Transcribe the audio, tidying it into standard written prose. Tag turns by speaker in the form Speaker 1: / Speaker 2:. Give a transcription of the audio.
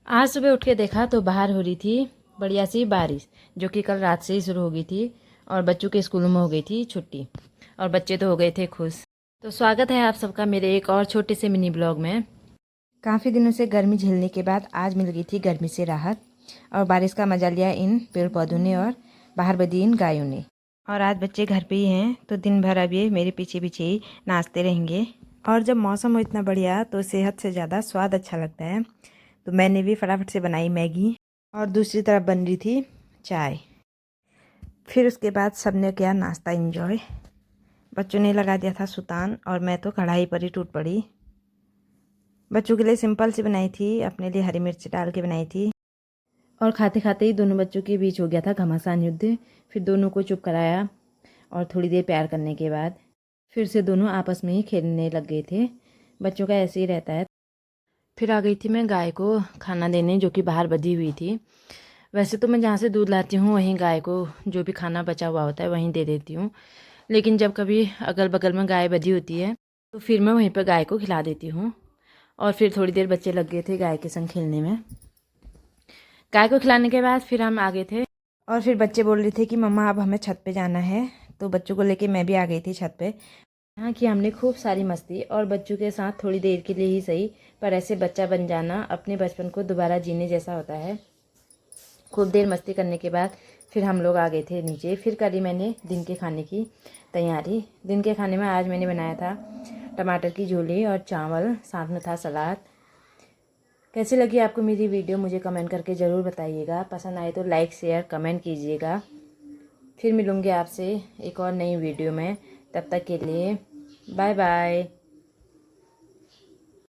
Speaker 1: आज सुबह उठ के देखा तो बाहर हो रही थी बढ़िया सी बारिश, जो कि कल रात से ही शुरू हो गई थी और बच्चों के स्कूलों में हो गई थी छुट्टी और बच्चे तो हो गए थे खुश। तो स्वागत है आप सबका मेरे एक और छोटे से मिनी ब्लॉग में। काफ़ी दिनों से गर्मी झेलने के बाद आज मिल गई थी गर्मी से राहत और बारिश का मजा लिया इन पेड़ पौधों ने और बाहर बदी इन गायों ने। और आज बच्चे घर पे ही हैं तो दिन भर अब ये मेरे पीछे पीछे ही नाचते रहेंगे। और जब मौसम हो इतना बढ़िया तो सेहत से ज़्यादा स्वाद अच्छा लगता है। तो मैंने भी फटाफट से बनाई मैगी और दूसरी तरफ बन रही थी चाय। फिर उसके बाद सबने किया नाश्ता एंजॉय। बच्चों ने लगा दिया था सुतान और मैं तो कढ़ाई पर ही टूट पड़ी। बच्चों के लिए सिंपल सी बनाई थी, अपने लिए हरी मिर्च डाल के बनाई थी। और खाते खाते ही दोनों बच्चों के बीच हो गया था घमासान युद्ध। फिर दोनों को चुप कराया और थोड़ी देर प्यार करने के बाद फिर से दोनों आपस में ही खेलने लग गए थे। बच्चों का ऐसे ही रहता है। फिर आ गई थी मैं गाय को खाना देने, जो कि बाहर बधी हुई थी। वैसे तो मैं जहाँ से दूध लाती हूँ वहीं गाय को जो भी खाना बचा हुआ होता है वहीं दे देती हूँ, लेकिन जब कभी अगल बगल में गाय बधी होती है तो फिर मैं वहीं पर गाय को खिला देती हूँ। और फिर थोड़ी देर बच्चे लग गए थे गाय के संग खेलने में। गाय को खिलाने के बाद फिर हम आ गए थे और फिर बच्चे बोल रहे थे कि मम्मा अब हमें छत पे जाना है, तो बच्चों को लेके मैं भी आ गई थी छत पे। यहाँ की हमने खूब सारी मस्ती और बच्चों के साथ थोड़ी देर के लिए ही सही, पर ऐसे बच्चा बन जाना अपने बचपन को दोबारा जीने जैसा होता है। खूब देर मस्ती करने के बाद फिर हम लोग आ गए थे नीचे। फिर करी मैंने दिन के खाने की तैयारी। दिन के खाने में आज मैंने बनाया था टमाटर की झोली और चावल, साथ में था सलाद। कैसी लगी आपको मेरी वीडियो मुझे कमेंट करके ज़रूर बताइएगा। पसंद आए तो लाइक शेयर कमेंट कीजिएगा। फिर मिलूँगी आपसे एक और नई वीडियो में, तब तक के लिए बाय बाय।